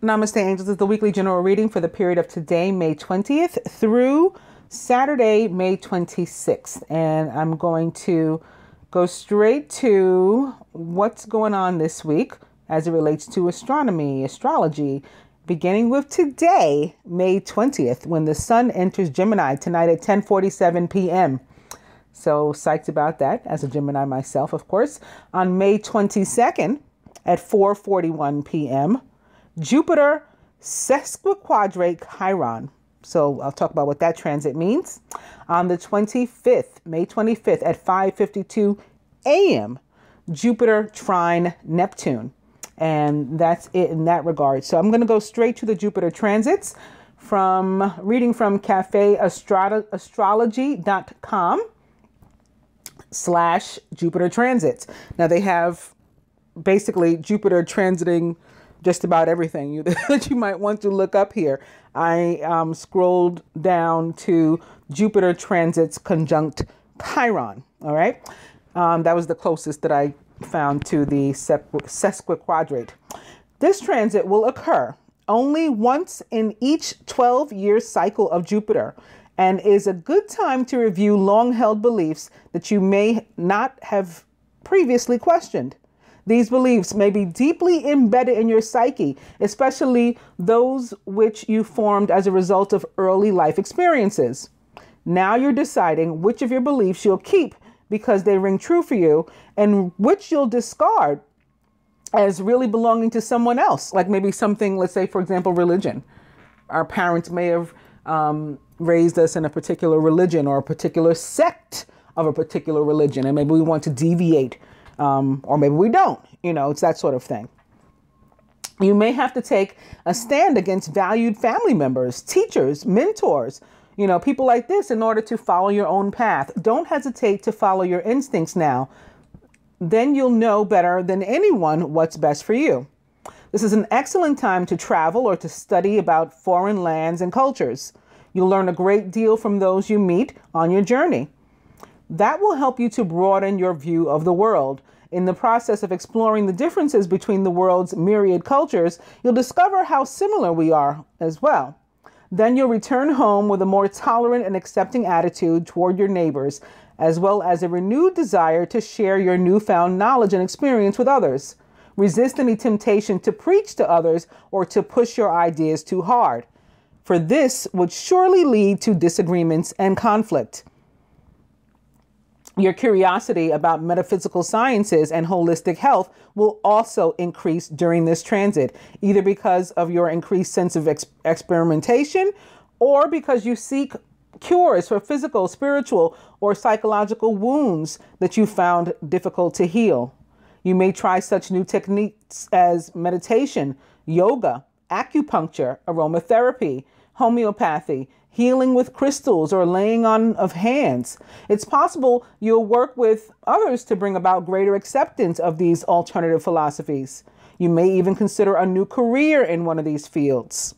Namaste, Angels. Is the weekly general reading for the period of today, May 20th, through Saturday, May 26th. And I'm going to go straight to what's going on this week as it relates to astronomy, astrology, beginning with today, May 20th, when the sun enters Gemini tonight at 10:47 p.m. So psyched about that as a Gemini myself, of course. On May 22nd at 4:41 p.m., Jupiter sesquiquadrate Chiron. So I'll talk about what that transit means. On the 25th, May 25th at 5:52 a.m., Jupiter trine Neptune. And that's it in that regard. So I'm going to go straight to the Jupiter transits from reading from cafeastrology.com/Jupiter transits. Now they have basically Jupiter transiting just about everything that you might want to look up here. I scrolled down to Jupiter transits conjunct Chiron. All right. That was the closest that I found to the sesquiquadrate. This transit will occur only once in each 12-year cycle of Jupiter and is a good time to review long-held beliefs that you may not have previously questioned. These beliefs may be deeply embedded in your psyche, especially those which you formed as a result of early life experiences. Now you're deciding which of your beliefs you'll keep because they ring true for you and which you'll discard as really belonging to someone else. Like maybe something, let's say, for example, religion. Our parents may have raised us in a particular religion or a particular sect of a particular religion, and maybe we want to deviate. Or maybe we don't, it's that sort of thing. You may have to take a stand against valued family members, teachers, mentors, people like this in order to follow your own path. Don't hesitate to follow your instincts now. Then you'll know better than anyone what's best for you. This is an excellent time to travel or to study about foreign lands and cultures. You'll learn a great deal from those you meet on your journey. That will help you to broaden your view of the world. In the process of exploring the differences between the world's myriad cultures, you'll discover how similar we are as well. Then you'll return home with a more tolerant and accepting attitude toward your neighbors, as well as a renewed desire to share your newfound knowledge and experience with others. Resist any temptation to preach to others or to push your ideas too hard, for this would surely lead to disagreements and conflict. Your curiosity about metaphysical sciences and holistic health will also increase during this transit, either because of your increased sense of experimentation or because you seek cures for physical, spiritual, or psychological wounds that you found difficult to heal. You may try such new techniques as meditation, yoga, acupuncture, aromatherapy, homeopathy, healing with crystals, or laying on of hands. It's possible you'll work with others to bring about greater acceptance of these alternative philosophies. You may even consider a new career in one of these fields.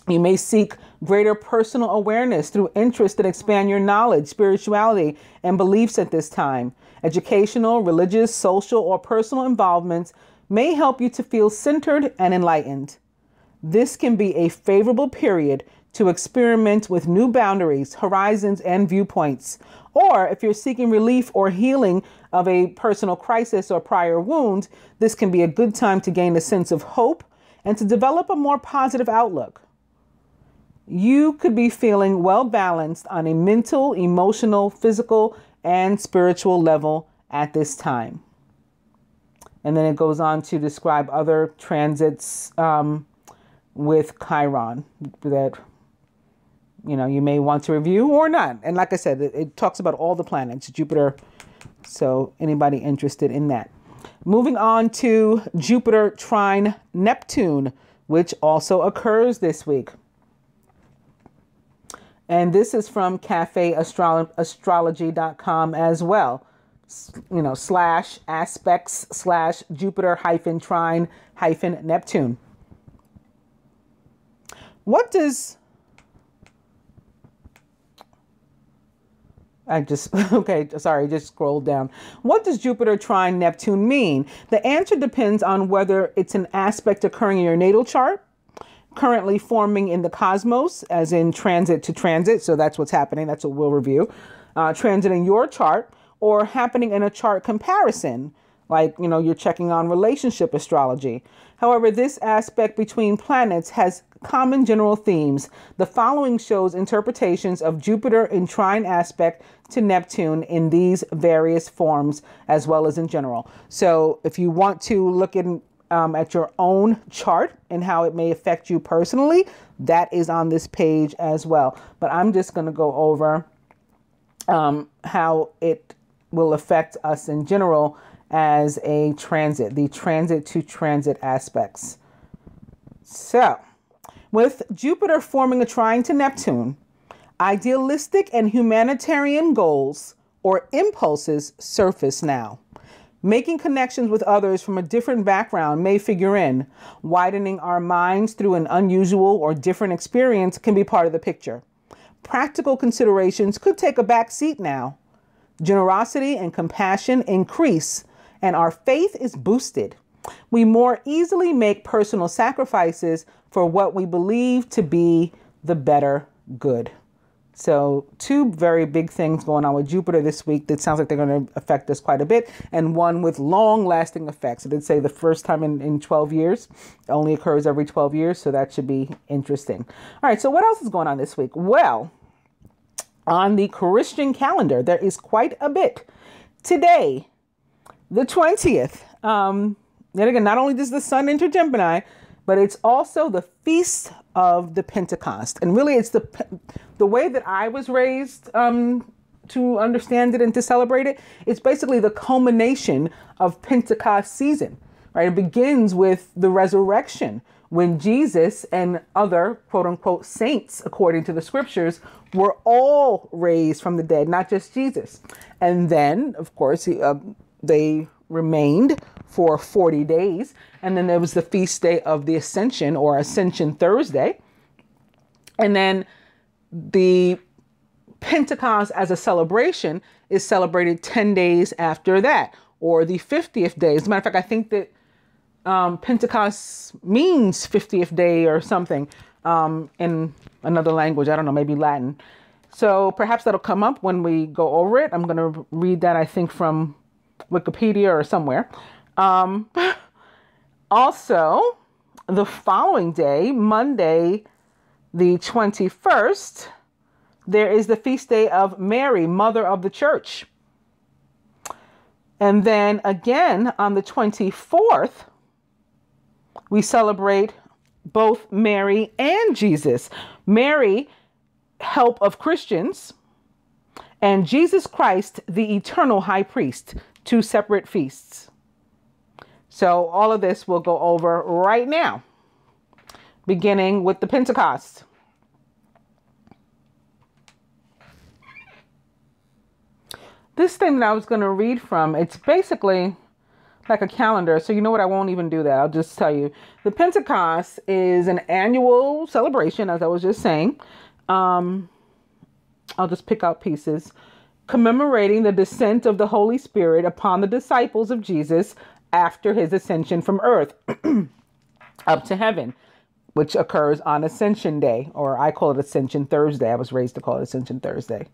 You may seek greater personal awareness through interests that expand your knowledge, spirituality, and beliefs at this time. Educational, religious, social, or personal involvements may help you to feel centered and enlightened. This can be a favorable period to experiment with new boundaries, horizons, and viewpoints. Or if you're seeking relief or healing of a personal crisis or prior wound, this can be a good time to gain a sense of hope and to develop a more positive outlook. You could be feeling well balanced on a mental, emotional, physical, and spiritual level at this time. And then it goes on to describe other transits with Chiron that, you may want to review or not. And like I said, it talks about all the planets, Jupiter. So anybody interested in that. Moving on to Jupiter trine Neptune, which also occurs this week. And this is from cafeastrology.com as well. /aspects/Jupiter-trine-Neptune. What does Okay, sorry, just scrolled down. What does Jupiter trine Neptune mean? The answer depends on whether it's an aspect occurring in your natal chart, currently forming in the cosmos, as in transit to transit. So that's what's happening. That's what we'll review. Transiting your chart, or happening in a chart comparison, like, you're checking on relationship astrology. However, this aspect between planets has common general themes. The following shows interpretations of Jupiter in trine aspect to Neptune in these various forms, as well as in general. So if you want to look at your own chart and how it may affect you personally, that is on this page as well. But I'm just going to go over how it will affect us in general as a transit, the transit to transit aspects. So, with Jupiter forming a trine to Neptune, idealistic and humanitarian goals or impulses surface now. Making connections with others from a different background may figure in. Widening our minds through an unusual or different experience can be part of the picture. Practical considerations could take a back seat now. Generosity and compassion increase, and our faith is boosted. We more easily make personal sacrifices for what we believe to be the better good. So 2 very big things going on with Jupiter this week that sounds like they're going to affect us quite a bit, and one with long-lasting effects. I did say the first time in 12 years. It only occurs every 12 years, so that should be interesting. All right, so what else is going on this week? Well, on the Christian calendar, there is quite a bit. Today, the 20th, yet again, not only does the sun enter Gemini, but it's also the Feast of the Pentecost. And really, it's the way that I was raised to understand it and to celebrate it. It's basically the culmination of Pentecost season, right? It begins with the resurrection, when Jesus and other quote unquote saints, according to the scriptures, were all raised from the dead, not just Jesus. And then, of course, they remained for 40 days. And then there was the feast day of the Ascension, or Ascension Thursday. And then the Pentecost as a celebration is celebrated 10 days after that, or the 50th day. As a matter of fact, I think that Pentecost means 50th day or something in another language. I don't know, maybe Latin. So perhaps that'll come up when we go over it. I'm going to read that, I think, from Wikipedia or somewhere. Also, the following day, Monday, the 21st, there is the feast day of Mary, Mother of the Church. And then again, on the 24th, we celebrate both Mary and Jesus. Mary, help of Christians, and Jesus Christ, the eternal high priest, 2 separate feasts. So all of this we'll go over right now, beginning with the Pentecost. This thing that I was going to read from, it's basically like a calendar. So you know what? I won't even do that. I'll just tell you. The Pentecost is an annual celebration, as I was just saying. I'll just pick out pieces. Commemorating the descent of the Holy Spirit upon the disciples of Jesus after his ascension from earth up to heaven, which occurs on Ascension Day, or I call it Ascension Thursday. I was raised to call it Ascension Thursday.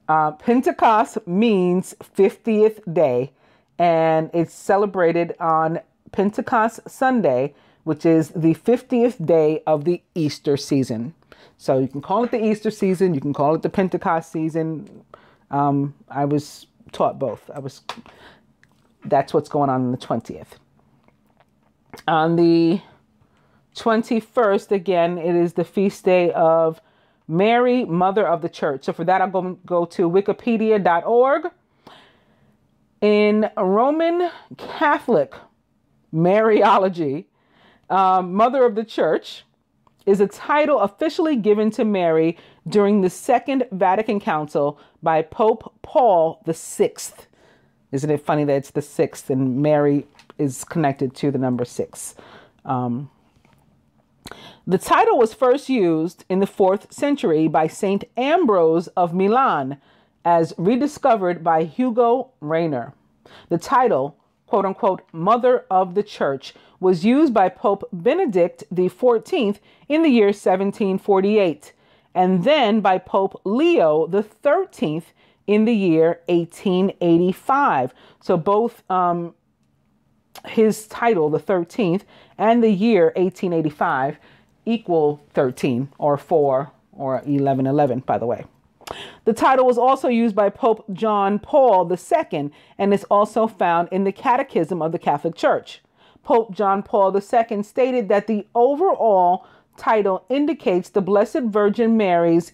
Pentecost means 50th day, and it's celebrated on Pentecost Sunday, which is the 50th day of the Easter season. So you can call it the Easter season, you can call it the Pentecost season. I was taught both. That's what's going on the 20th. On the 21st, again, it is the feast day of Mary, Mother of the Church. So for that, I'll go to wikipedia.org. In Roman Catholic Mariology, Mother of the Church is a title officially given to Mary during the Second Vatican Council by Pope Paul VI. Isn't it funny that it's the 6th and Mary is connected to the number 6? The title was first used in the 4th century by Saint Ambrose of Milan as rediscovered by Hugo Rainer. The title, quote unquote, Mother of the Church, was used by Pope Benedict XIV in the year 1748, and then by Pope Leo XIII in the year 1885. So both his title, the 13th, and the year 1885 equal 13 or 4 or 1111, by the way. The title was also used by Pope John Paul II and is also found in the Catechism of the Catholic Church. Pope John Paul II stated that the overall title indicates the Blessed Virgin Mary's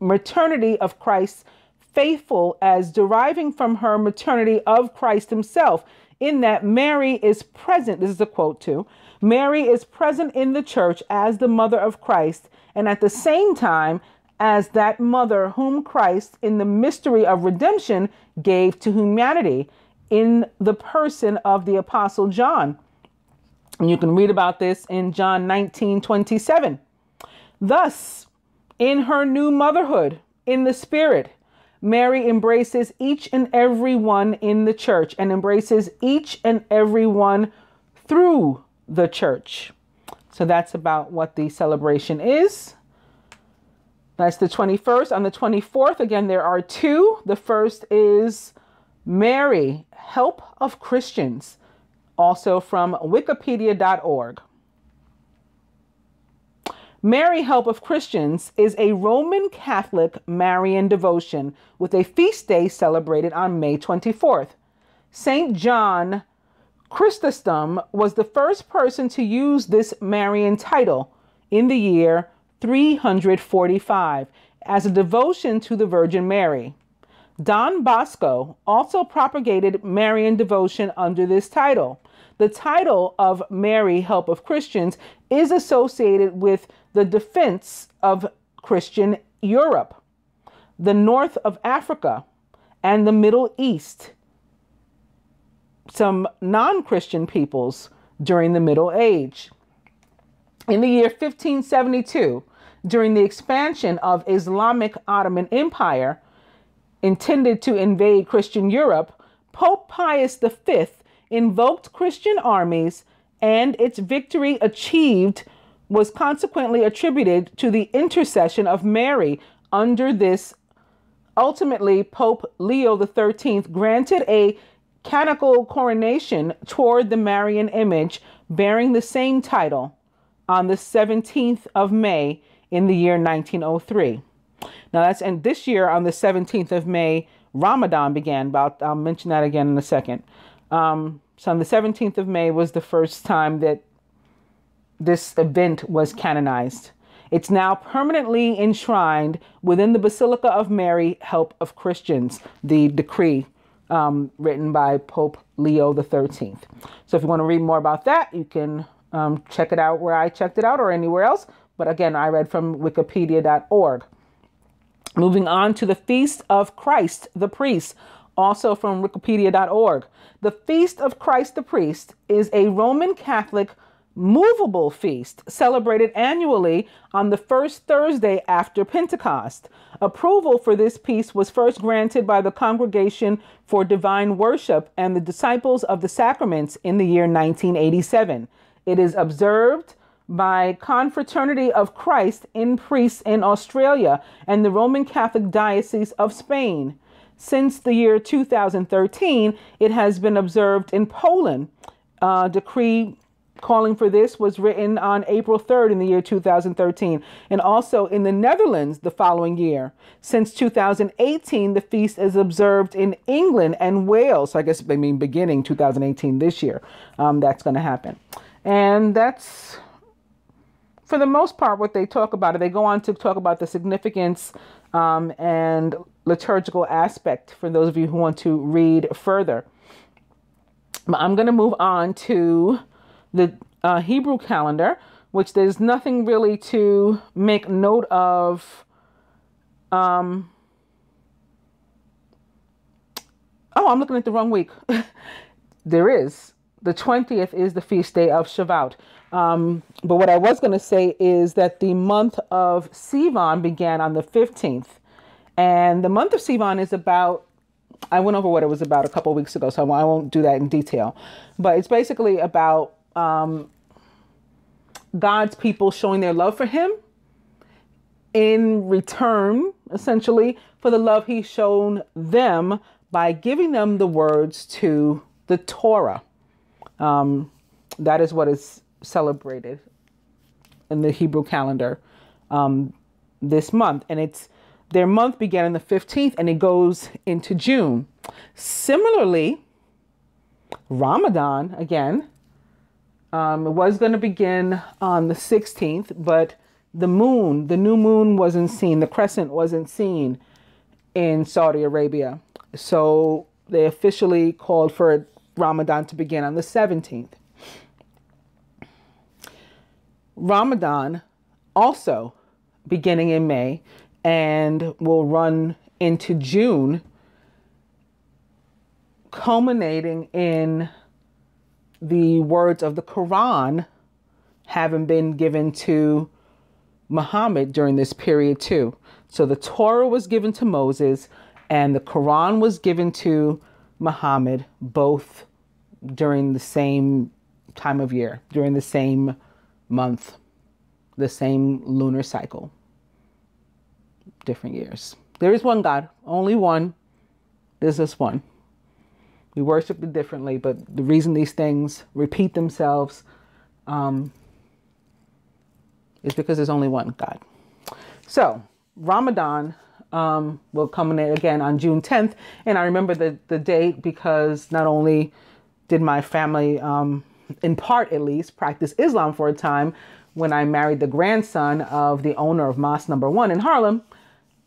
maternity of Christ, faithful as deriving from her maternity of Christ himself, in that Mary is present, this is a quote too, Mary is present in the church as the mother of Christ, and at the same time as that mother whom Christ, in the mystery of redemption, gave to humanity in the person of the Apostle John. And you can read about this in John 19:27. Thus, in her new motherhood, in the Spirit, Mary embraces each and every one in the church and embraces each and every one through the church. So that's about what the celebration is. That's the 21st. On the 24th, again, there are two. The first is Mary, Help of Christians, also from wikipedia.org. Mary, Help of Christians is a Roman Catholic Marian devotion with a feast day celebrated on May 24th. St. John Chrysostom was the first person to use this Marian title in the year 345 as a devotion to the Virgin Mary. Don Bosco also propagated Marian devotion under this title. The title of Mary, Help of Christians is associated with the defense of Christian Europe, the north of Africa, and the Middle East, some non-Christian peoples during the Middle Age. In the year 1572, during the expansion of Islamic Ottoman Empire, intended to invade Christian Europe, Pope Pius V invoked Christian armies, and its victory achieved was consequently attributed to the intercession of Mary. Under this, ultimately, Pope Leo XIII granted a canonical coronation toward the Marian image bearing the same title on the 17th of May in the year 1903. Now and this year on the 17th of May, Ramadan began. I'll mention that again in a second. So on the 17th of May was the first time that this event was canonized. It's now permanently enshrined within the Basilica of Mary, Help of Christians, the decree written by Pope Leo XIII. So if you want to read more about that, you can check it out where I checked it out or anywhere else. But again, I read from wikipedia.org. Moving on to the Feast of Christ the Priest, also from wikipedia.org. The Feast of Christ the Priest is a Roman Catholic movable feast celebrated annually on the first Thursday after Pentecost. Approval for this feast was first granted by the Congregation for Divine Worship and the Disciples of the Sacraments in the year 1987. It is observed by Confraternity of Christ in priests in Australia and the Roman Catholic Diocese of Spain. Since the year 2013, it has been observed in Poland. Decree calling for this was written on April 3rd in the year 2013, and also in the Netherlands the following year. Since 2018, the feast is observed in England and Wales. So I guess I mean beginning 2018 this year. That's going to happen. And that's, for the most part, what they talk about. They go on to talk about the significance and liturgical aspect for those of you who want to read further. But I'm going to move on to the Hebrew calendar, which there's nothing really to make note of. Oh, I'm looking at the wrong week. There is. The 20th is the feast day of Shavuot. But what I was going to say is that the month of Sivan began on the 15th. And the month of Sivan is about, I went over what it was about a couple of weeks ago, so I won't do that in detail. But it's basically about God's people showing their love for him in return, essentially, for the love he's shown them by giving them the words to the Torah. That is what is celebrated in the Hebrew calendar this month. And their month began on the 15th and it goes into June. Similarly, Ramadan, again, it was going to begin on the 16th, but the new moon wasn't seen. The crescent wasn't seen in Saudi Arabia. So they officially called for Ramadan to begin on the 17th. Ramadan also beginning in May and will run into June, culminating in the words of the Quran having been given to Muhammad during this period too. So the Torah was given to Moses and the Quran was given to Muhammad, both during the same time of year, during the same month, the same lunar cycle, different years. There is one God, only one. There's this one. We worship it differently, but the reason these things repeat themselves is because there's only one God. So Ramadan will culminate again on June 10th. And I remember the date because not only did my family, in part at least, practice Islam for a time when I married the grandson of the owner of Mosque Number 1 in Harlem,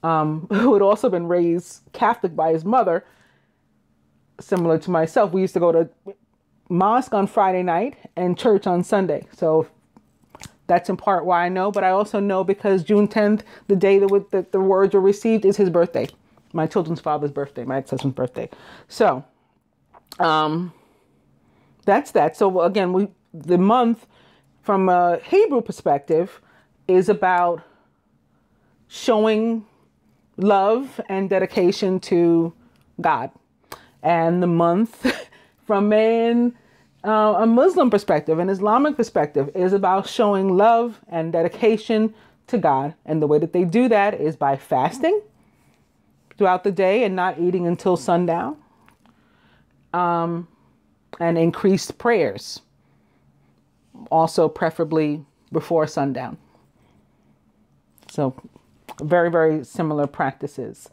who had also been raised Catholic by his mother, similar to myself. We used to go to mosque on Friday night and church on Sunday. So that's in part why I know, but I also know because June 10th, the day that the words were received, is his birthday, my children's father's birthday, my ex-husband's birthday. So that's that. So again, the month from a Hebrew perspective is about showing love and dedication to God. And the month from a Muslim perspective, an Islamic perspective, is about showing love and dedication to God. And the way that they do that is by fasting throughout the day and not eating until sundown. And increased prayers, also preferably before sundown. So very, very similar practices.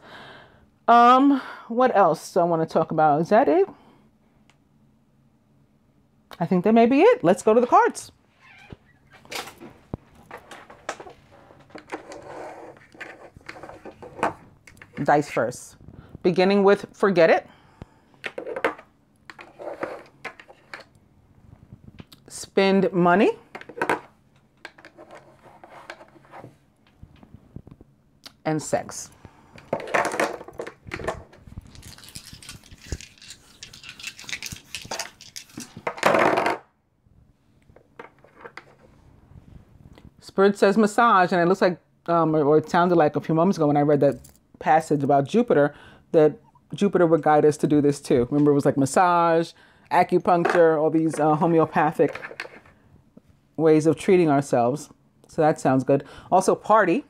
What else I want to talk about? Is that it? I think that may be it. Let's go to the cards. Dice first. Beginning with forget it. Spend money. And sex. Spirit says massage, and it looks like, or it sounded like a few moments ago when I read that passage about Jupiter, that Jupiter would guide us to do this too. Remember, it was like massage, acupuncture, all these homeopathic ways of treating ourselves. So that sounds good. Also, party.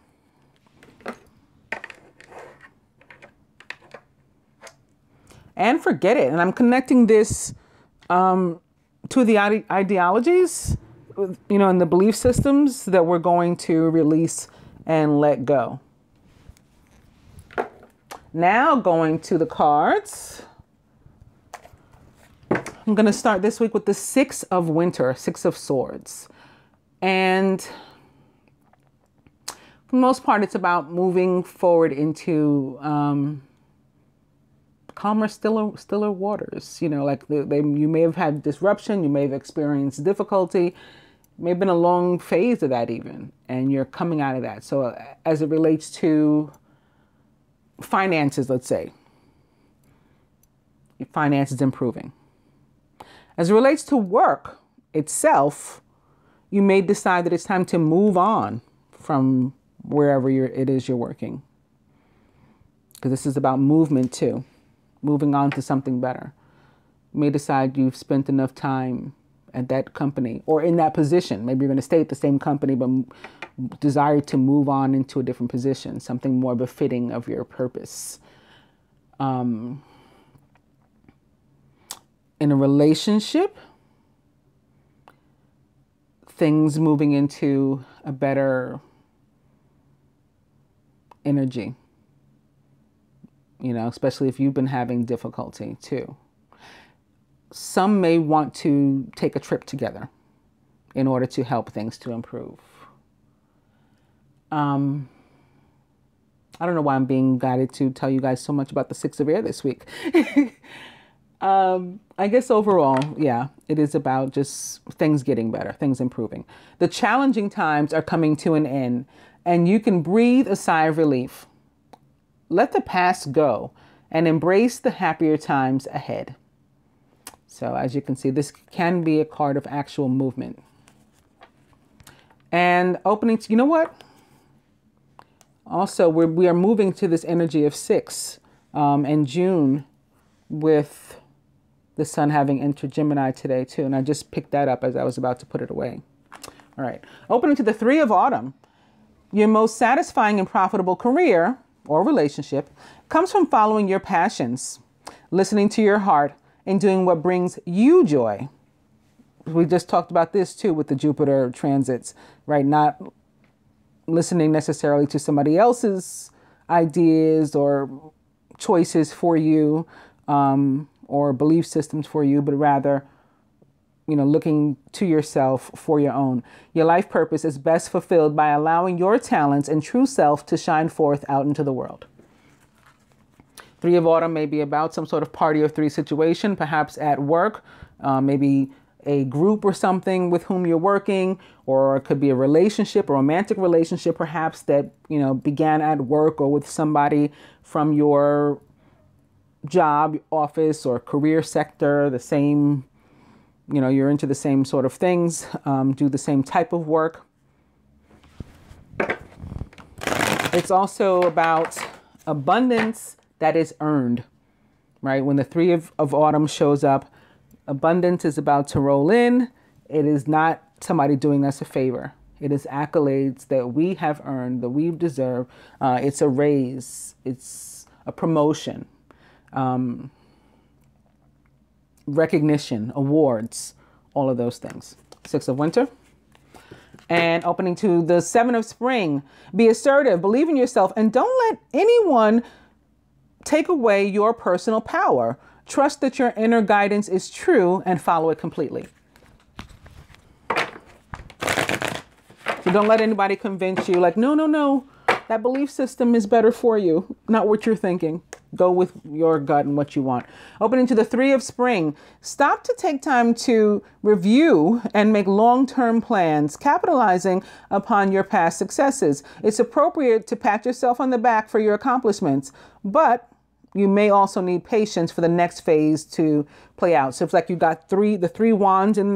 And forget it. And I'm connecting this to the ideologies, you know, and the belief systems that we're going to release and let go. Now going to the cards. I'm going to start this week with the Six of Winter, Six of Swords. And for the most part, it's about moving forward into calmer, stiller waters. You know, like you may have had disruption, you may have experienced difficulty, may have been a long phase of that even, and you're coming out of that. So as it relates to finances, let's say, your finances improving. As it relates to work itself, you may decide that it's time to move on from wherever it is you're working. because this is about movement too, moving on to something better. You may decide you've spent enough time at that company or in that position. Maybe you're going to stay at the same company, but desire to move on into a different position, something more befitting of your purpose. In a relationship, things moving into a better energy, you know, especially if you've been having difficulty too. Some may want to take a trip together in order to help things to improve. I don't know why I'm being guided to tell you guys so much about the Six of Air this week. I guess overall, yeah, it is about just things getting better, things improving. The challenging times are coming to an end, and you can breathe a sigh of relief. Let the past go and embrace the happier times ahead. So as you can see, this can be a card of actual movement. And opening to, you know what? Also, we are moving to this energy of 6 in June with the sun having entered Gemini today too. And I just picked that up as I was about to put it away. All right. Opening to the 3 of Autumn. Your most satisfying and profitable career or relationship comes from following your passions, listening to your heart, and doing what brings you joy. We just talked about this too with the Jupiter transits, right? Not listening necessarily to somebody else's ideas or choices for you, or belief systems for you, but rather, you know, looking to yourself for your own. Your life purpose is best fulfilled by allowing your talents and true self to shine forth out into the world. 3 of Autumn may be about some sort of party of 3 situation, perhaps at work, maybe a group or something with whom you're working, or it could be a relationship, a romantic relationship, perhaps that, you know, began at work or with somebody from your job, office, or career sector, the same, you know, you're into the same sort of things, do the same type of work. It's also about abundance that is earned, right? When the 3 of Autumn shows up, abundance is about to roll in. It is not somebody doing us a favor. It is accolades that we have earned, that we deserve. It's a raise. It's a promotion. Recognition, awards, all of those things. 6 of Winter. And opening to the 7 of Spring. Be assertive, believe in yourself, and don't let anyone take away your personal power. Trust that your inner guidance is true and follow it completely. So don't let anybody convince you like, no, that belief system is better for you. Not what you're thinking. Go with your gut and what you want. Opening to the 3 of Spring. Stop to take time to review and make long-term plans, capitalizing upon your past successes. It's appropriate to pat yourself on the back for your accomplishments, but you may also need patience for the next phase to play out. So it's like you got the 3 wands in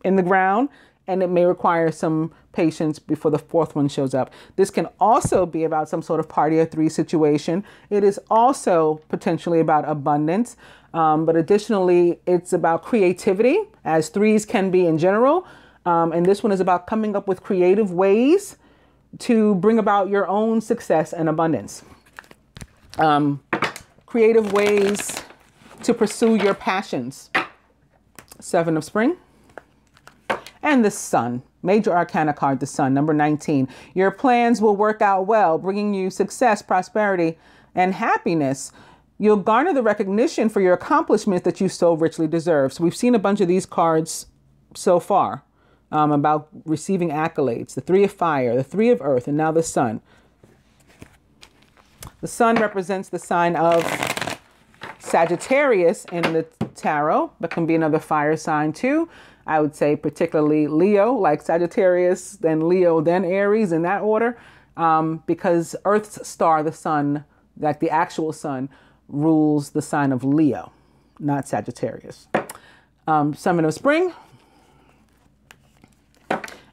the ground, and it may require some patience before the 4th one shows up. This can also be about some sort of party of 3 situation. It is also potentially about abundance, but additionally, it's about creativity, as 3s can be in general. And this one is about coming up with creative ways to bring about your own success and abundance. Creative ways to pursue your passions. 7 of Spring. And the Sun, major arcana card, the Sun, number 19. Your plans will work out well, bringing you success, prosperity, and happiness. You'll garner the recognition for your accomplishments that you so richly deserve. So we've seen a bunch of these cards so far about receiving accolades. The 3 of Fire, the 3 of Earth, and now the Sun. The Sun represents the sign of Sagittarius in the tarot, but can be another fire sign too. I would say particularly Leo, like Sagittarius, then Leo, then Aries in that order, because Earth's star, the Sun, like the actual Sun, rules the sign of Leo, not Sagittarius. 7 of Spring.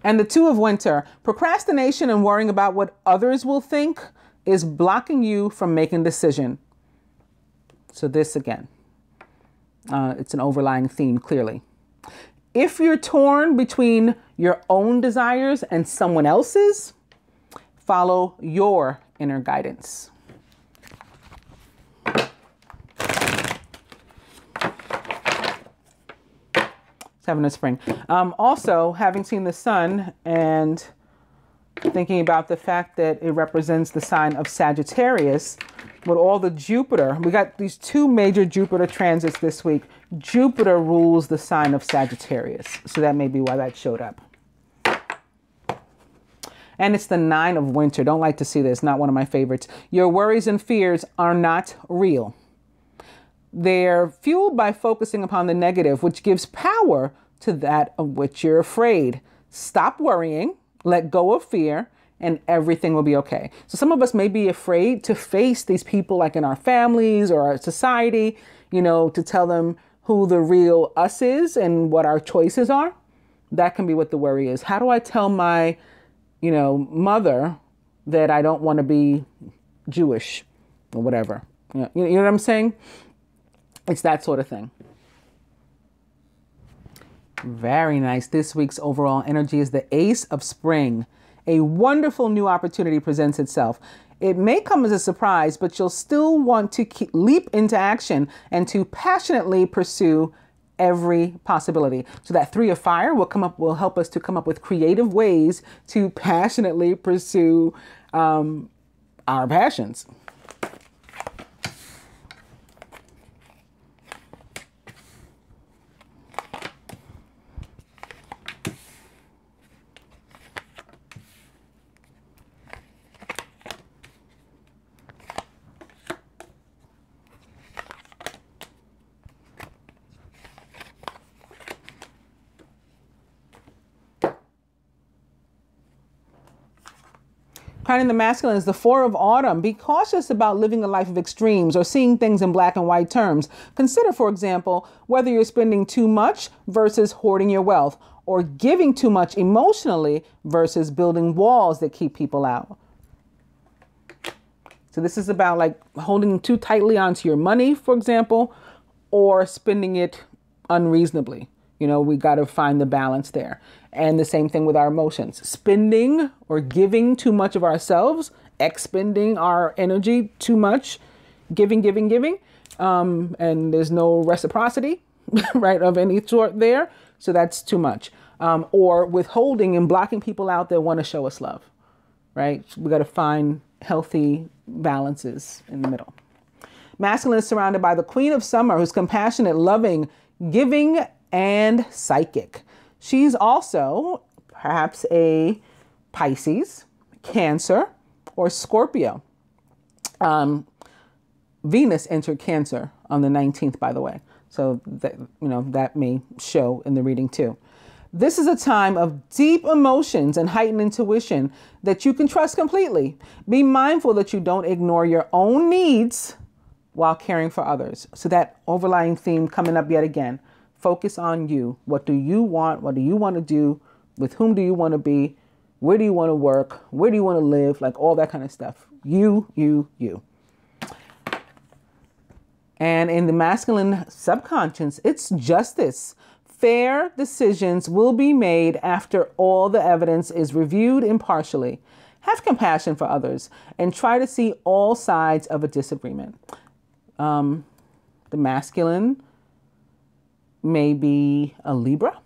And the 2 of Winter. Procrastination and worrying about what others will think is blocking you from making a decision. So this again, it's an overlying theme, clearly. If you're torn between your own desires and someone else's, follow your inner guidance. Seven of spring. Also, having seen the sun and thinking about the fact that it represents the sign of Sagittarius, with all the Jupiter, we got these two major Jupiter transits this week. Jupiter rules the sign of Sagittarius. So that may be why that showed up. And it's the 9 of winter. Don't like to see this. Not one of my favorites. Your worries and fears are not real. They're fueled by focusing upon the negative, which gives power to that of which you're afraid. Stop worrying, let go of fear, and everything will be okay. So some of us may be afraid to face these people like in our families or our society, you know, to tell them who the real us is and what our choices are. That can be what the worry is. How do I tell my, you know, mother that I don't want to be Jewish or whatever? You know what I'm saying? It's that sort of thing. Very nice. This week's overall energy is the Ace of Spring. A wonderful new opportunity presents itself. It may come as a surprise, but you'll still want to leap into action and to passionately pursue every possibility. So that 3 of fire will help us to come up with creative ways to passionately pursue our passions. Finding the masculine is the 4 of autumn. Be cautious about living a life of extremes or seeing things in black and white terms. Consider, for example, whether you're spending too much versus hoarding your wealth, or giving too much emotionally versus building walls that keep people out. So this is about like holding too tightly onto your money, for example, or spending it unreasonably. You know, we got to find the balance there. And the same thing with our emotions. Spending or giving too much of ourselves, expending our energy too much, giving. And there's no reciprocity, right, of any sort there. So that's too much. Or withholding and blocking people out that want to show us love, right? We got to find healthy balances in the middle. Masculine is surrounded by the Queen of Summer, who's compassionate, loving, giving, and psychic. She's also perhaps a Pisces, Cancer, or Scorpio. Venus entered Cancer on the 19th, by the way. So that, you know, that may show in the reading too. This is a time of deep emotions and heightened intuition that you can trust completely. Be mindful that you don't ignore your own needs while caring for others. So that overlying theme coming up yet again. Focus on you. What do you want? What do you want to do? With whom do you want to be? Where do you want to work? Where do you want to live? Like all that kind of stuff. You. And in the masculine subconscious, it's justice. Fair decisions will be made after all the evidence is reviewed impartially. Have compassion for others and try to see all sides of a disagreement. The masculine may be a Libra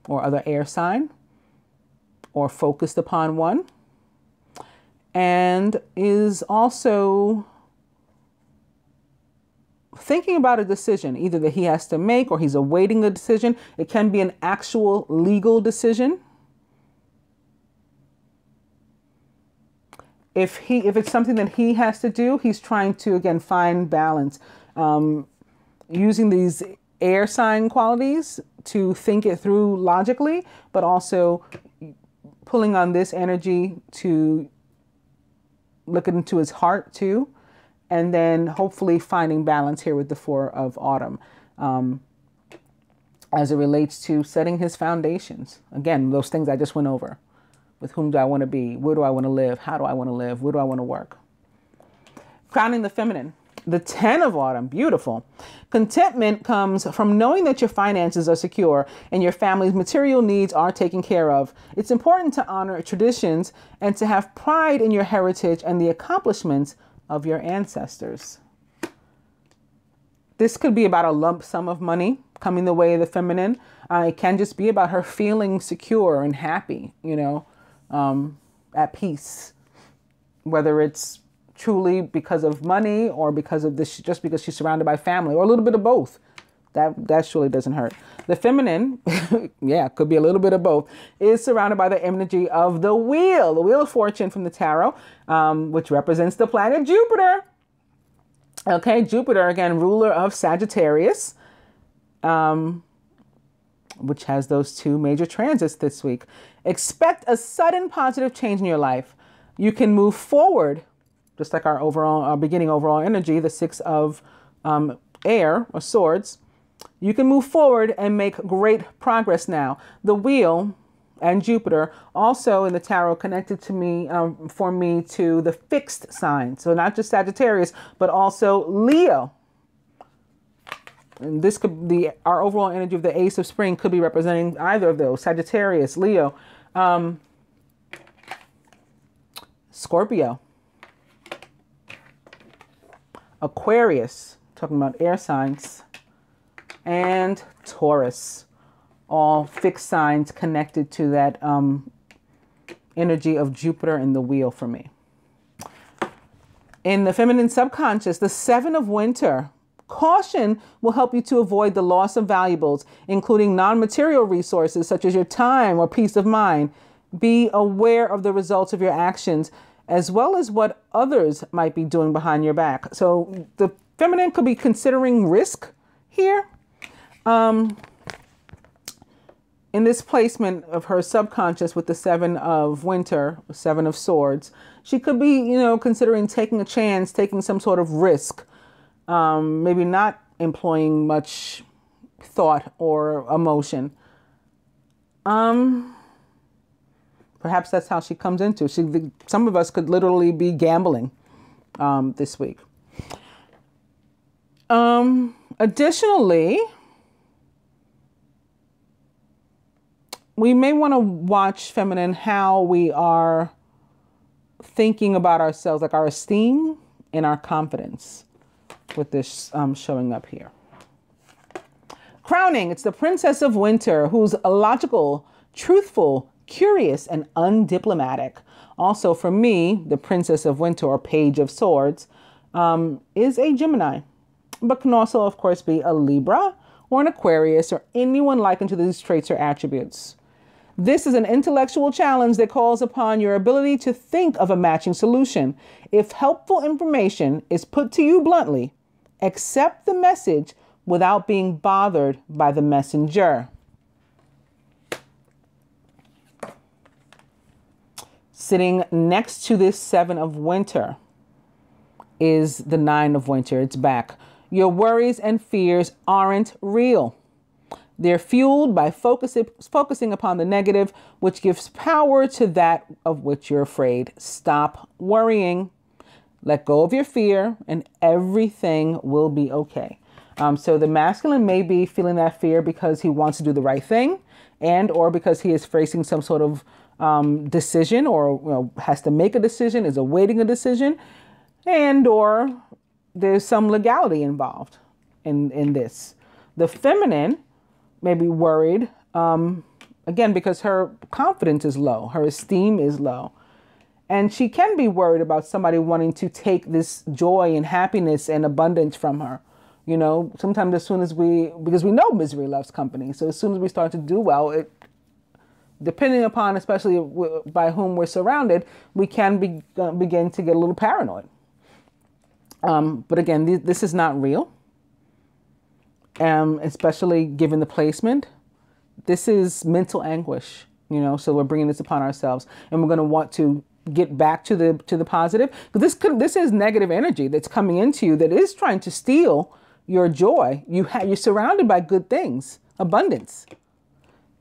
or other air sign, or focused upon one, and is also thinking about a decision, either that he has to make or he's awaiting a decision. It can be an actual legal decision. If it's something that he has to do, he's trying to, again, find balance, using these air sign qualities to think it through logically, but also pulling on this energy to look into his heart too. And then hopefully finding balance here with the 4 of autumn as it relates to setting his foundations. Again, those things I just went over. With whom do I want to be? Where do I want to live? How do I want to live? Where do I want to work? Crowning the feminine. The 10 of autumn, beautiful. Contentment comes from knowing that your finances are secure and your family's material needs are taken care of. It's important to honor traditions and to have pride in your heritage and the accomplishments of your ancestors. This could be about a lump sum of money coming the way of the feminine. It can just be about her feeling secure and happy, you know, at peace, whether it's truly because of money or because of this, just because she's surrounded by family, or a little bit of both. That surely doesn't hurt. The feminine, yeah, could be a little bit of both, is surrounded by the energy of the wheel of fortune from the tarot, which represents the planet Jupiter. Okay, Jupiter, again, ruler of Sagittarius, which has those 2 major transits this week. Expect a sudden positive change in your life. You can move forward, just like our beginning overall energy, the 6 of air or swords. You can move forward and make great progress now. The wheel and Jupiter also in the tarot connected to me, for me, to the fixed sign. So not just Sagittarius, but also Leo. And this could be our overall energy of the Ace of Spring could be representing either of those, Sagittarius, Leo, Scorpio, Aquarius, talking about air signs, and Taurus, all fixed signs connected to that energy of Jupiter and the wheel for me. In the feminine subconscious, the 7 of winter. Caution will help you to avoid the loss of valuables, including non-material resources such as your time or peace of mind. Be aware of the results of your actions, as well as what others might be doing behind your back. So the feminine could be considering risk here. In this placement of her subconscious with the 7 of winter, 7 of swords, she could be, you know, considering taking a chance, taking some sort of risk, maybe not employing much thought or emotion. Perhaps that's how she comes into. Some of us could literally be gambling this week. Additionally, we may want to watch, feminine, how we are thinking about ourselves, like our esteem and our confidence with this showing up here. Crowning, it's the Princess of Winter, who's logical, truthful, curious, and undiplomatic. Also, for me, the Princess of Winter, or Page of Swords, is a Gemini, but can also, of course, be a Libra or an Aquarius or anyone likened to these traits or attributes. This is an intellectual challenge that calls upon your ability to think of a matching solution. If helpful information is put to you bluntly, accept the message without being bothered by the messenger. Sitting next to this 7 of winter is the 9 of winter. It's back. Your worries and fears aren't real. They're fueled by focusing upon the negative, which gives power to that of which you're afraid. Stop worrying. Let go of your fear and everything will be okay. So the masculine may be feeling that fear because he wants to do the right thing, and or because he is facing some sort of decision, or has to make a decision, is awaiting a decision, and or there's some legality involved in this. The feminine may be worried, again, because her confidence is low, her esteem is low. And she can be worried about somebody wanting to take this joy and happiness and abundance from her. You know, sometimes because we know misery loves company. So as soon as we start to do well, depending upon, especially by whom we're surrounded, we can begin to get a little paranoid. But again, this is not real. Especially given the placement. This is mental anguish, so we're bringing this upon ourselves, and we're going to want to get back to the positive. But this is negative energy that's coming into you that is trying to steal your joy. You're surrounded by good things, abundance.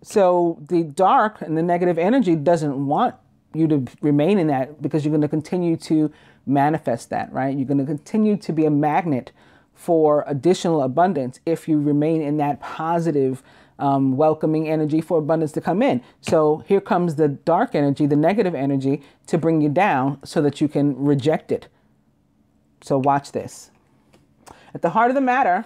So the dark and the negative energy doesn't want you to remain in that, because you're going to continue to manifest that, right? You're going to continue to be a magnet for additional abundance if you remain in that positive, welcoming energy for abundance to come in. So here comes the dark energy, the negative energy, to bring you down so that you can reject it. So watch this. At the heart of the matter,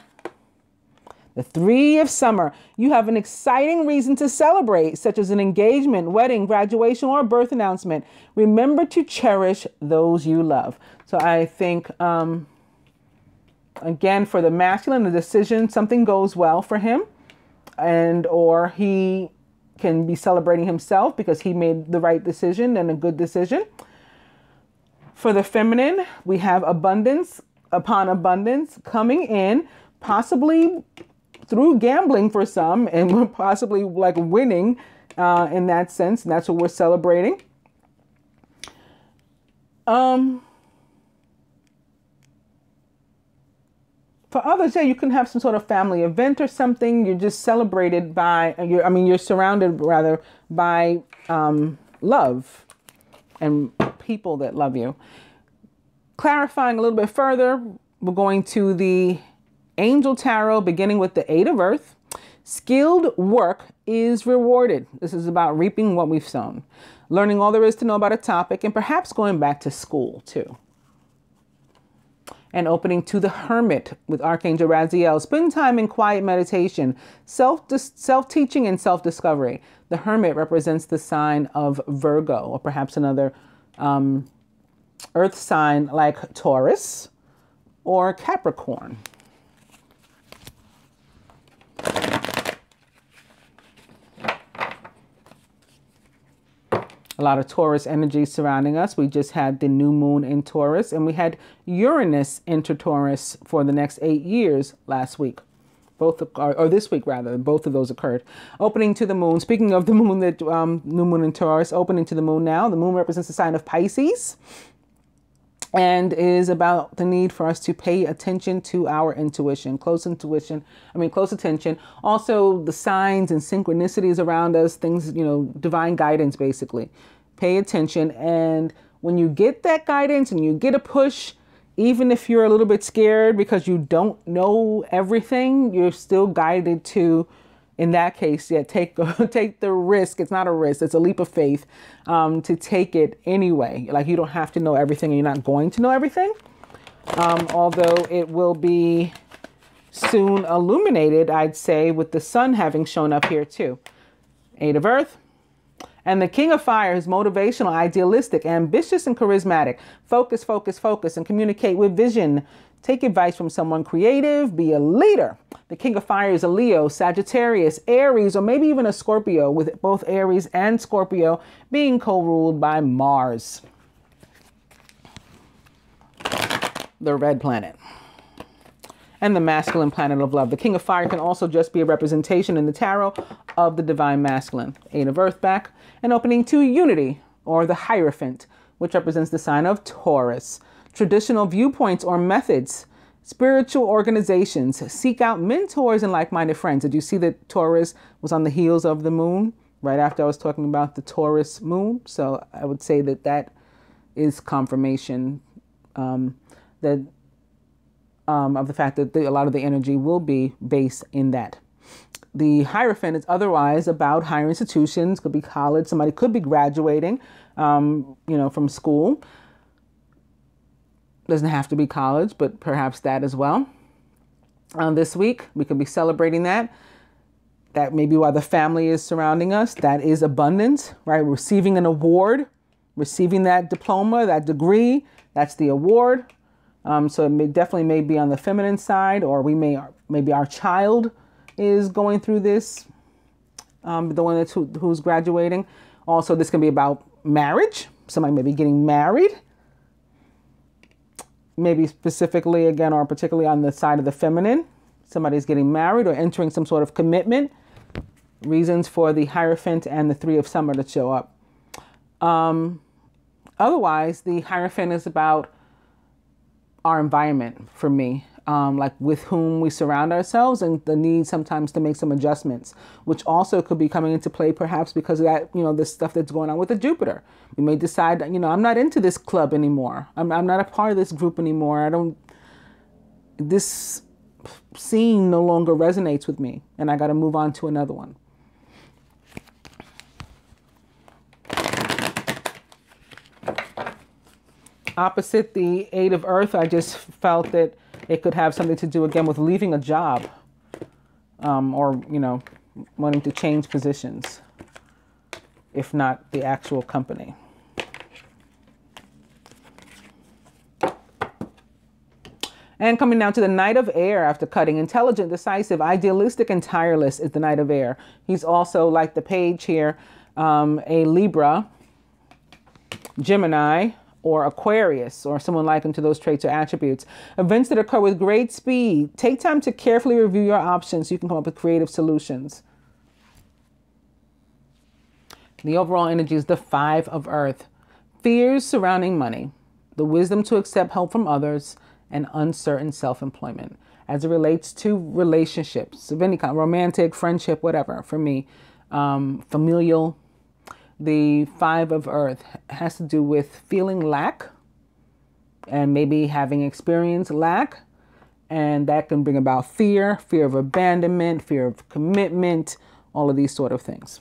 the 3 of summer, you have an exciting reason to celebrate, such as an engagement, wedding, graduation, or birth announcement. Remember to cherish those you love. So I think, again, for the masculine, the decision, something goes well for him, and or he can be celebrating himself because he made the right decision and a good decision. For the feminine, we have abundance upon abundance coming in, possibly through gambling for some, and we're possibly like winning in that sense. And that's what we're celebrating. For others, yeah, you can have some sort of family event or something. You're just celebrated by, you're surrounded rather by love and people that love you. Clarifying a little bit further, we're going to the Angel Tarot, beginning with the 8 of Earth. Skilled work is rewarded. This is about reaping what we've sown, learning all there is to know about a topic, and perhaps going back to school too. And opening to the Hermit with Archangel Raziel. Spend time in quiet meditation, self-teaching and self-discovery. The Hermit represents the sign of Virgo, or perhaps another earth sign like Taurus or Capricorn. A lot of Taurus energy surrounding us. We just had the new moon in Taurus, and we had Uranus enter Taurus for the next 8 years last week. Or this week rather, both of those occurred. Opening to the moon. Speaking of the moon, that new moon in Taurus, opening to the moon now. The moon represents the sign of Pisces, and is about the need for us to pay attention to our intuition, close attention. Also the signs and synchronicities around us, things, divine guidance, basically. Pay attention. And when you get that guidance and you get a push, even if you're a little bit scared because you don't know everything, you're still guided to, in that case, take the risk. It's not a risk, it's a leap of faith, to take it anyway. Like, you don't have to know everything, and you're not going to know everything. Although it will be soon illuminated, I'd say, with the sun having shown up here too. 8 of Earth. And the King of Fire is motivational, idealistic, ambitious, and charismatic. Focus, focus, focus, and communicate with vision. Take advice from someone creative. Be a leader. The King of Fire is a Leo, Sagittarius, Aries, or maybe even a Scorpio, with both Aries and Scorpio being co-ruled by Mars, the red planet. And the masculine planet of love. The King of Fire can also just be a representation in the tarot of the divine masculine. 8 of Earth back, and opening to Unity, or the Hierophant, which represents the sign of Taurus. Traditional viewpoints or methods, spiritual organizations. Seek out mentors and like-minded friends. Did you see that Taurus was on the heels of the moon right after I was talking about the Taurus moon? So I would say that that is confirmation that of the fact that a lot of the energy will be based in that. The Hierophant is otherwise about higher institutions, could be college. Somebody could be graduating, from school. Doesn't have to be college, but perhaps that as well. This week, we could be celebrating that. That may be why the family is surrounding us. That is abundance, right? Receiving an award, receiving that diploma, that degree, that's the award. So it definitely may be on the feminine side, or maybe our child is going through this, the one who's graduating. Also, this can be about marriage. Somebody may be getting married. Maybe specifically, again, or particularly on the side of the feminine. Somebody's getting married or entering some sort of commitment. Reasons for the Hierophant and the 3 of Summer to show up. Otherwise, the Hierophant is about our environment for me. like with whom we surround ourselves, and the need sometimes to make some adjustments, which also could be coming into play perhaps because of that, this stuff that's going on with the Jupiter. We may decide, I'm not into this club anymore. I'm not a part of this group anymore. This scene no longer resonates with me, and I got to move on to another one. Opposite the Eight of Earth, I just felt that it could have something to do again with leaving a job, or, wanting to change positions, if not the actual company. And coming down to the Knight of Air after cutting, intelligent, decisive, idealistic, and tireless is the Knight of Air. He's also, like the page here, a Libra, Gemini, or Aquarius, or someone likened to those traits or attributes. Events that occur with great speed. Take time to carefully review your options so you can come up with creative solutions. The overall energy is the Five of Earth. Fears surrounding money, the wisdom to accept help from others, and uncertain self-employment. As it relates to relationships of any kind, romantic, friendship, whatever, for me, familial, the Five of Earth has to do with feeling lack and maybe having experienced lack. And that can bring about fear of abandonment, fear of commitment, all of these sort of things.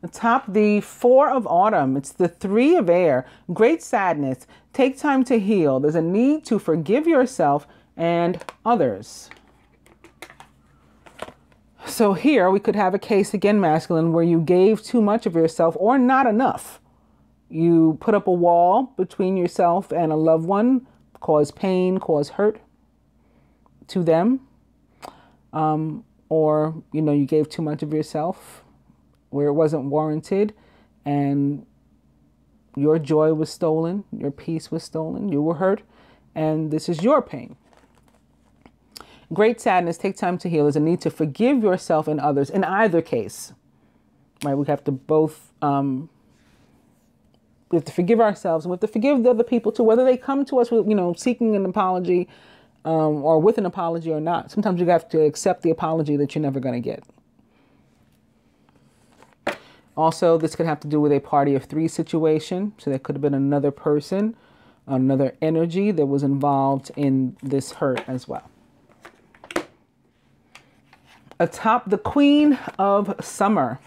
Atop the Four of Autumn, it's the Three of Air. Great sadness. Take time to heal. There's a need to forgive yourself and others. So here we could have a case, again, masculine, where you gave too much of yourself or not enough. You put up a wall between yourself and a loved one, cause pain, cause hurt to them. Or, you gave too much of yourself where it wasn't warranted, and your joy was stolen, your peace was stolen, you were hurt, and this is your pain. Great sadness, take time to heal. There's a need to forgive yourself and others in either case, right? We have to both, we have to forgive ourselves, and we have to forgive the other people too, whether they come to us with, seeking an apology, or with an apology or not. Sometimes you have to accept the apology that you're never going to get. Also, this could have to do with a party of three situation. So there could have been another person, another energy that was involved in this hurt as well. Atop the Queen of Summer,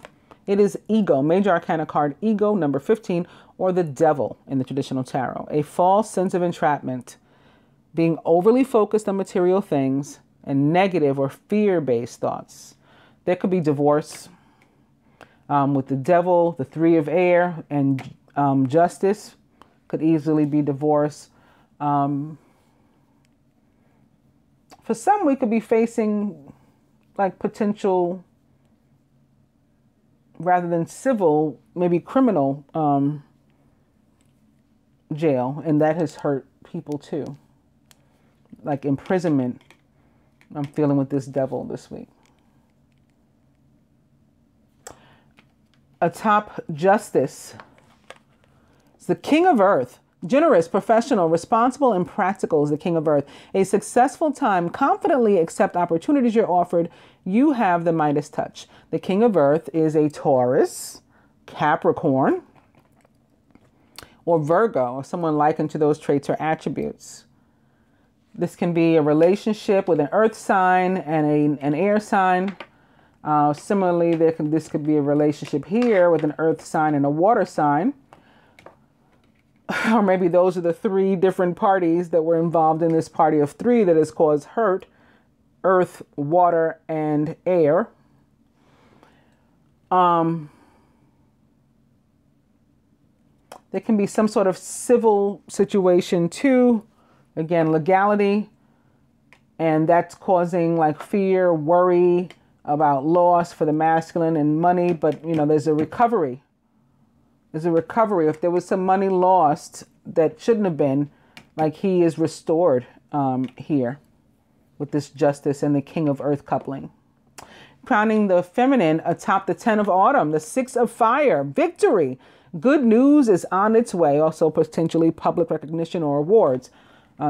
it is Ego, Major Arcana card, Ego, number 15, or the Devil in the traditional tarot. A false sense of entrapment, being overly focused on material things, and negative or fear-based thoughts. There could be divorce. With the Devil, the Three of Air, and Justice could easily be divorce. For some, we could be facing like potential, rather than civil, maybe criminal jail, and that has hurt people too. Like imprisonment, I'm feeling with this Devil this week. Atop Justice, it's the King of Earth. Generous, professional, responsible, and practical is the King of Earth. A successful time, confidently accept opportunities you're offered. You have the Midas touch. The King of Earth is a Taurus, Capricorn, or Virgo, or someone likened to those traits or attributes. This can be a relationship with an earth sign and an air sign. Similarly, this could be a relationship here with an earth sign and a water sign. Or maybe those are the three different parties that were involved in this party of three that has caused hurt: earth, water, and air. There can be some sort of civil situation too. Again, legality. And that's causing like fear, worry, about loss for the masculine and money, but you know, there's a recovery. There's a recovery. If there was some money lost that shouldn't have been, like he is restored here with this justice and the King of Earth coupling. Crowning the feminine atop the 10 of autumn, the 6 of fire, victory. Good news is on its way. Also potentially public recognition or awards.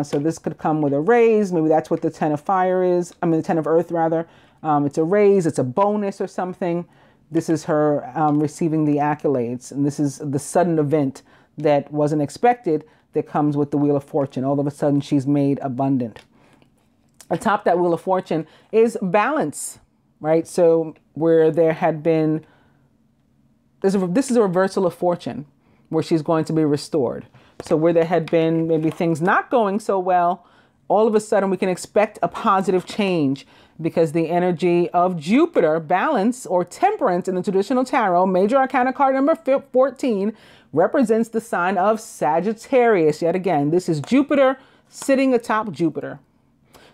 So this could come with a raise. Maybe that's what the 10 of fire is. I mean, the 10 of earth rather. It's a raise. It's a bonus or something. This is her receiving the accolades. And this is the sudden event that wasn't expected that comes with the Wheel of Fortune. All of a sudden, she's made abundant. Atop that Wheel of Fortune is balance, right? So where there had been, this is a reversal of fortune, where she's going to be restored. So where there had been maybe things not going so well, all of a sudden we can expect a positive change, because the energy of Jupiter, balance or temperance in the traditional tarot, major arcana card number 14, represents the sign of Sagittarius. Yet again, this is Jupiter sitting atop Jupiter.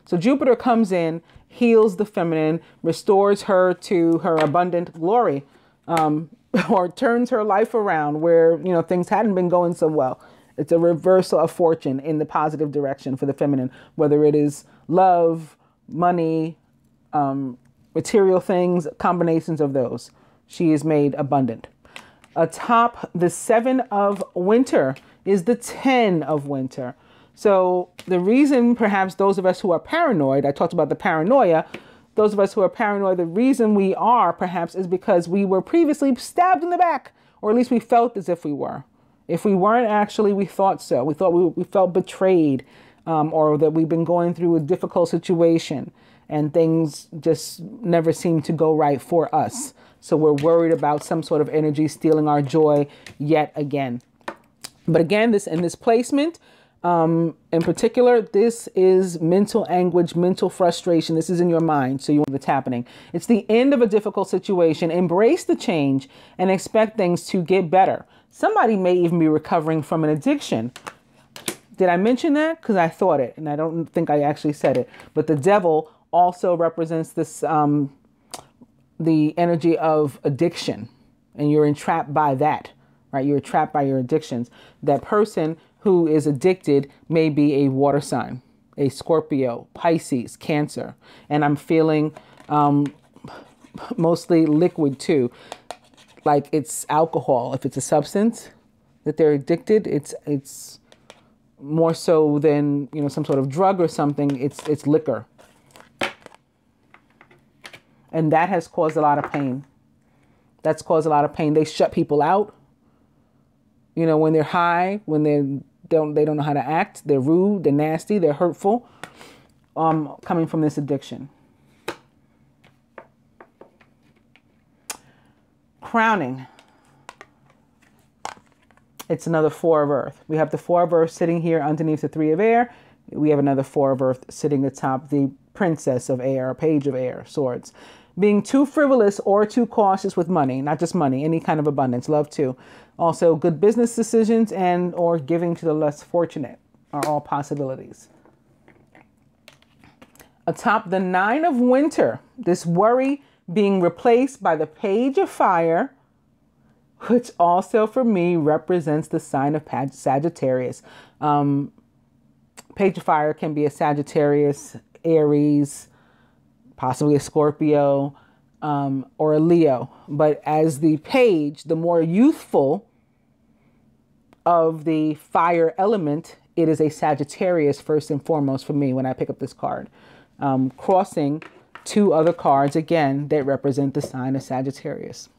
So Jupiter comes in, heals the feminine, restores her to her abundant glory, or turns her life around where, you know, things hadn't been going so well. It's a reversal of fortune in the positive direction for the feminine, whether it is love, money, material things, combinations of those. She is made abundant. Atop the 7 of winter is the 10 of winter. So the reason perhaps those of us who are paranoid, I talked about the paranoia, those of us who are paranoid, the reason we are perhaps is because we were previously stabbed in the back, or at least we felt as if we were. If we weren't actually, we thought so. We thought we felt betrayed, or that we've been going through a difficult situation and things just never seem to go right for us. So we're worried about some sort of energy stealing our joy yet again. But again, in this placement, in particular, this is mental anguish, mental frustration. This is in your mind. So you know what's happening. It's the end of a difficult situation. Embrace the change and expect things to get better. Somebody may even be recovering from an addiction. Did I mention that? Because I thought it, and I don't think I actually said it. But the devil also represents this, the energy of addiction, and you're entrapped by that, right? You're trapped by your addictions. That person who is addicted may be a water sign, a Scorpio, Pisces, Cancer. And I'm feeling mostly liquid too, like it's alcohol. If it's a substance that they're addicted, it's more so than, you know, some sort of drug or something. It's liquor. And that has caused a lot of pain. That's caused a lot of pain. They shut people out. You know, when they're high, when they don't know how to act, they're rude, they're nasty, they're hurtful, coming from this addiction. Crowning. It's another 4 of earth. We have the 4 of earth sitting here underneath the 3 of air. We have another 4 of earth sitting atop the princess of air, or page of air, swords. Being too frivolous or too cautious with money, not just money, any kind of abundance, love too. Also, good business decisions and or giving to the less fortunate are all possibilities. Atop the 9 of winter, this worry being replaced by the page of fire, which also for me represents the sign of Sagittarius. Page of fire can be a Sagittarius, Aries, possibly a Scorpio, or a Leo. But as the page, the more youthful of the fire element, it is a Sagittarius first and foremost for me when I pick up this card. Crossing 2 other cards, again, that represent the sign of Sagittarius.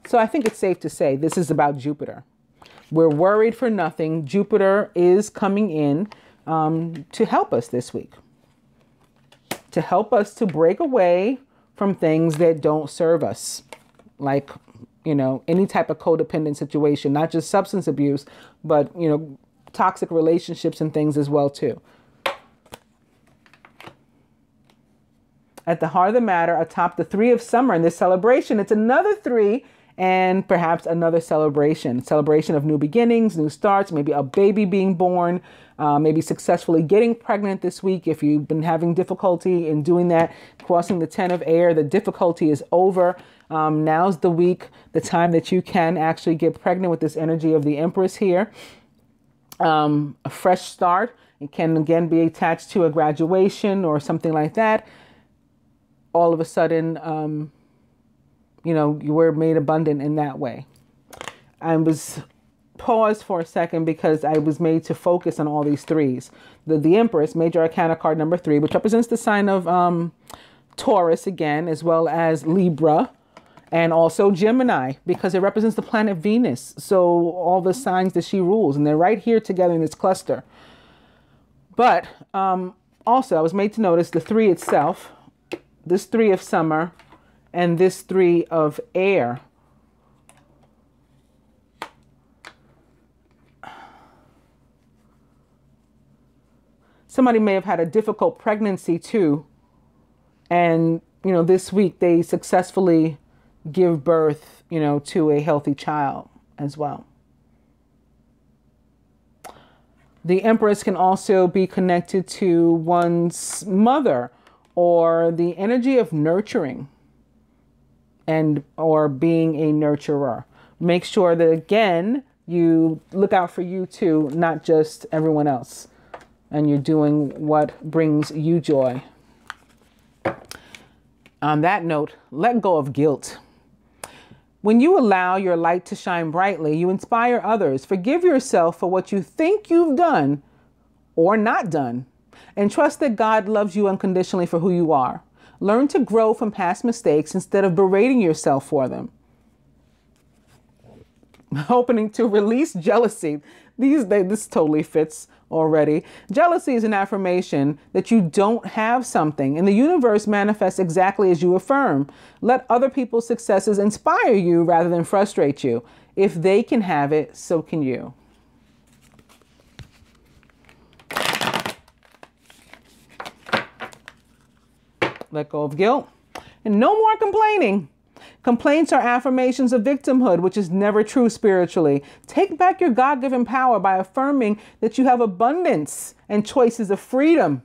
So I think it's safe to say this is about Jupiter. We're worried for nothing. Jupiter is coming in to help us this week. To help us to break away from things that don't serve us. Like, you know, any type of codependent situation, not just substance abuse, but, you know, toxic relationships and things as well too. At the heart of the matter, atop the 3 of summer in this celebration, it's another 3 and perhaps another celebration of new beginnings, new starts, maybe a baby being born, maybe successfully getting pregnant this week. If you've been having difficulty in doing that, crossing the 10 of air, the difficulty is over. Now's the week, the time that you can actually get pregnant with this energy of the Empress here. A fresh start. It can again be attached to a graduation or something like that. All of a sudden, you know, you were made abundant in that way. I was paused for a second because I was made to focus on all these threes. The Empress, Major Arcana card number 3, which represents the sign of Taurus again, as well as Libra, and also Gemini, because it represents the planet Venus. So all the signs that she rules, and they're right here together in this cluster. But also, I was made to notice the 3 itself, this 3 of summer, and this 3 of air. Somebody may have had a difficult pregnancy too. And, you know, this week they successfully give birth, you know, to a healthy child as well. The Empress can also be connected to one's mother, or the energy of nurturing and or being a nurturer. Make sure that, again, you look out for you too, not just everyone else. And you're doing what brings you joy. On that note, let go of guilt. When you allow your light to shine brightly, you inspire others. Forgive yourself for what you think you've done or not done, and trust that God loves you unconditionally for who you are. Learn to grow from past mistakes instead of berating yourself for them. Opening to release jealousy. This totally fits already. Jealousy is an affirmation that you don't have something, and the universe manifests exactly as you affirm. Let other people's successes inspire you rather than frustrate you. If they can have it, so can you. Let go of guilt. And no more complaining. Complaints are affirmations of victimhood, which is never true spiritually. Take back your God-given power by affirming that you have abundance and choices of freedom.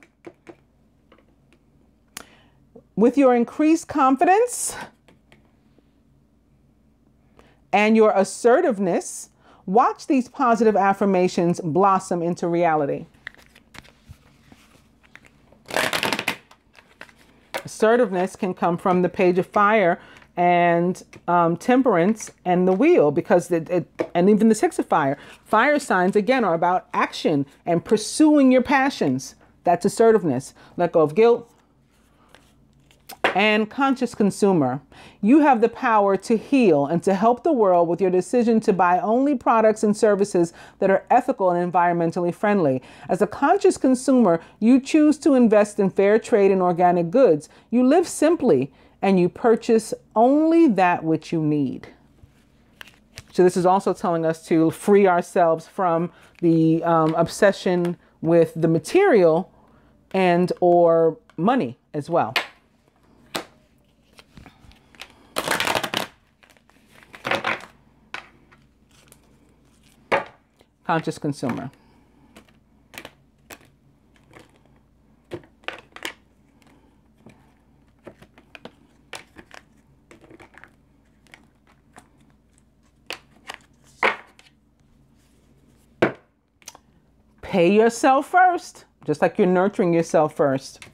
With your increased confidence and your assertiveness, watch these positive affirmations blossom into reality. Assertiveness can come from the Page of Fire and Temperance and the Wheel, because and even the 6 of Fire. Fire signs, again, are about action and pursuing your passions. That's assertiveness. Let go of guilt. And conscious consumer. You have the power to heal and to help the world with your decision to buy only products and services that are ethical and environmentally friendly. As a conscious consumer, you choose to invest in fair trade and organic goods. You live simply, and you purchase only that which you need. So this is also telling us to free ourselves from the obsession with the material and or money as well. Conscious consumer. Pay yourself first, just like you're nurturing yourself first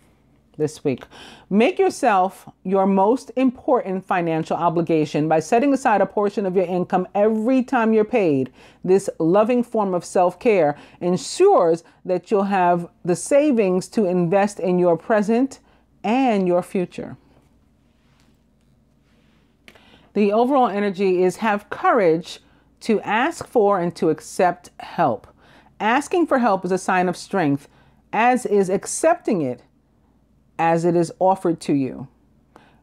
this week. Make yourself your most important financial obligation by setting aside a portion of your income every time you're paid. This loving form of self-care ensures that you'll have the savings to invest in your present and your future. The overall energy is have courage to ask for and to accept help. Asking for help is a sign of strength, as is accepting it as it is offered to you.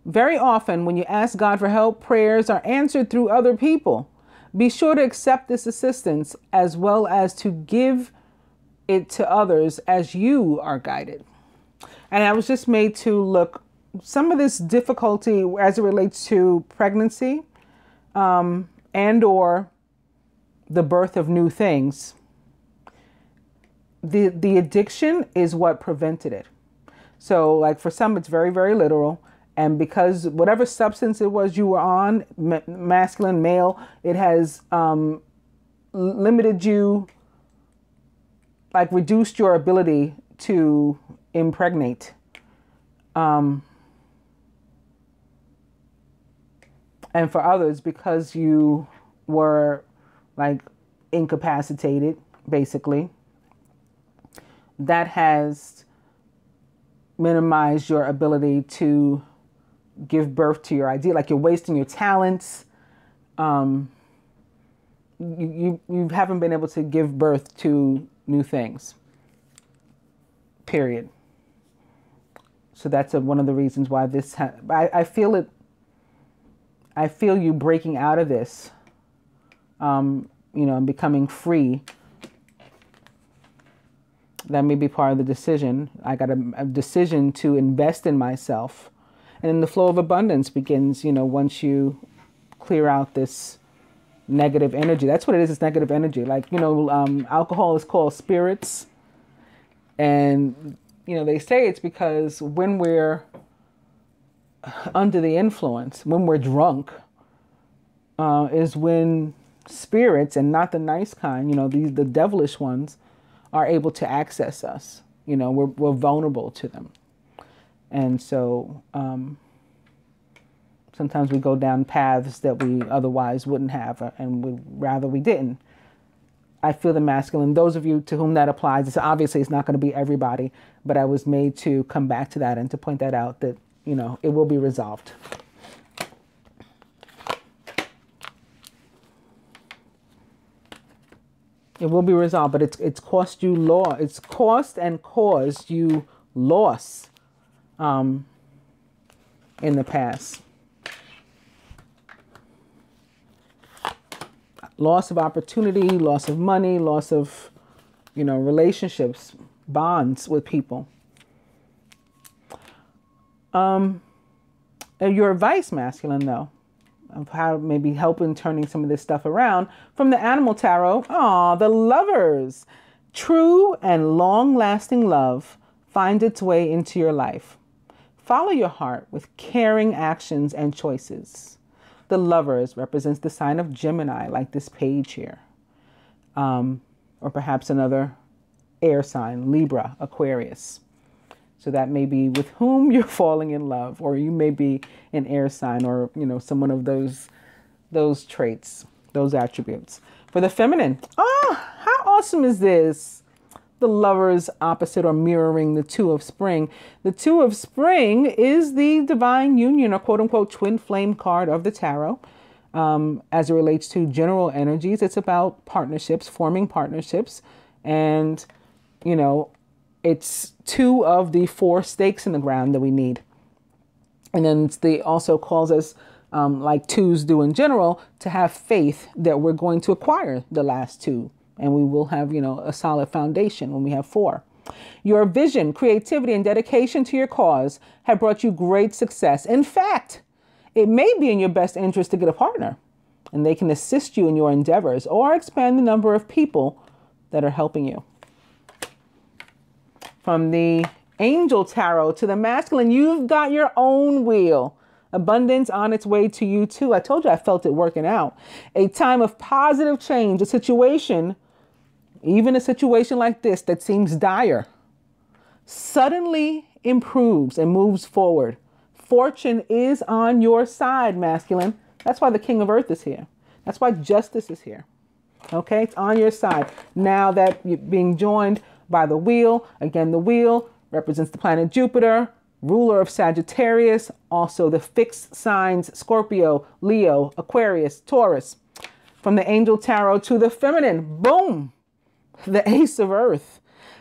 Very often, when you ask God for help, prayers are answered through other people. Be sure to accept this assistance as well as to give it to others as you are guided. And I was just made to look some of this difficulty as it relates to pregnancy and or the birth of new things. the addiction is what prevented it. So like for some, it's very, very literal. And because whatever substance it was you were on, masculine, male, it has limited you, like reduced your ability to impregnate. And for others, because you were like incapacitated, basically, that has minimized your ability to give birth to your idea. Like you're wasting your talents. You haven't been able to give birth to new things, period. So that's one of the reasons why this, I feel it. I feel you breaking out of this, and becoming free. That may be part of the decision. I got a decision to invest in myself. And then the flow of abundance begins, once you clear out this negative energy. That's what it is. It's negative energy. Like, alcohol is called spirits. And, they say it's because when we're under the influence, when we're drunk, is when spirits, and not the nice kind, the devilish ones, are able to access us. We're vulnerable to them. And so sometimes we go down paths that we otherwise wouldn't have, and rather we didn't. I feel the masculine. Those of you to whom that applies, it's not going to be everybody, but I was made to come back to that and to point that out, that, it will be resolved. It will be resolved, but it's cost you loss. It's cost and caused you loss in the past. Loss of opportunity, loss of money, loss of, relationships, bonds with people. Your advice, masculine, though, of how maybe helping turning some of this stuff around from the animal tarot. The Lovers. True and long-lasting love finds its way into your life. Follow your heart with caring actions and choices. The Lovers represents the sign of Gemini, like this page here. Or perhaps another air sign, Libra, Aquarius. So that may be with whom you're falling in love, or you may be an air sign, or, someone of those traits, those attributes. For the feminine, how awesome is this? The Lovers opposite or mirroring the Two of Spring. The Two of Spring is the divine union, or quote unquote twin flame card of the tarot. As it relates to general energies, it's about partnerships, forming partnerships. And, it's two of the four stakes in the ground that we need. And then they also calls us, like twos do in general, to have faith that we're going to acquire the last two. And we will have, a solid foundation when we have four. Your vision, creativity, and dedication to your cause have brought you great success. In fact, it may be in your best interest to get a partner, and they can assist you in your endeavors or expand the number of people that are helping you. From the Angel Tarot to the masculine, you've got your own wheel. Abundance on its way to you too. I told you I felt it working out. A time of positive change, a situation, even a situation like this that seems dire, suddenly improves and moves forward. Fortune is on your side, masculine. That's why the King of Earth is here. That's why justice is here. Okay, it's on your side. Now that you're being joined by the wheel, again, the wheel represents the planet Jupiter, ruler of Sagittarius, also the fixed signs Scorpio, Leo, Aquarius, Taurus. From the Angel Tarot to the feminine, boom, the Ace of Earth,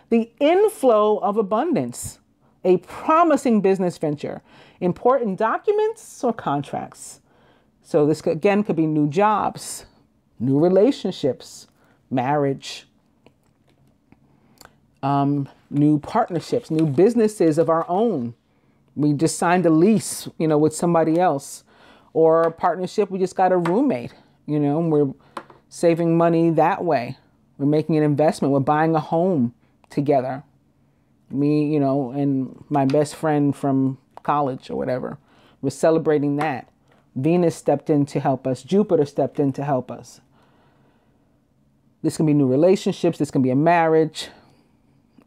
the inflow of abundance, a promising business venture, important documents or contracts. So this again could be new jobs, new relationships, marriage, new partnerships, new businesses of our own. We just signed a lease, with somebody else, or a partnership. We just got a roommate, and we're saving money that way. We're making an investment. We're buying a home together. Me, you know, and my best friend from college or whatever. We're celebrating that. Venus stepped in to help us. Jupiter stepped in to help us. This can be new relationships. This can be a marriage.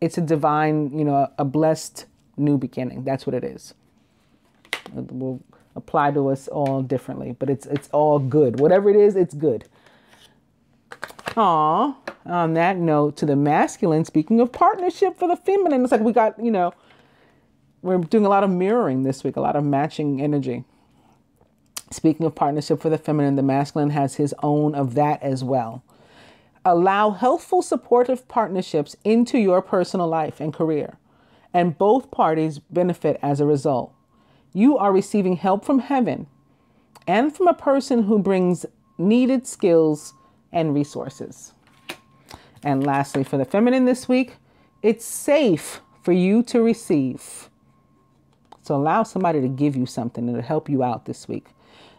It's a divine, you know, a blessed new beginning. That's what it is. It will apply to us all differently, but it's all good. Whatever it is, it's good. Aw, on that note, to the masculine, speaking of partnership for the feminine, it's like we got, you know, we're doing a lot of mirroring this week, a lot of matching energy. Speaking of partnership for the feminine, the masculine has his own of that as well. Allow healthful, supportive partnerships into your personal life and career, and both parties benefit as a result. You are receiving help from heaven and from a person who brings needed skills and resources. And lastly, for the feminine this week, it's safe for you to receive. So allow somebody to give you something that'll help you out this week.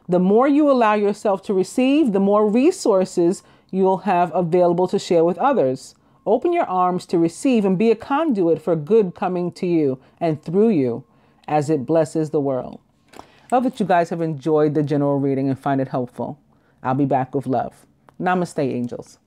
The more you allow yourself to receive, the more resources you'll have available to share with others. Open your arms to receive and be a conduit for good coming to you and through you as it blesses the world. I hope that you guys have enjoyed the general reading and find it helpful. I'll be back with love. Namaste, angels.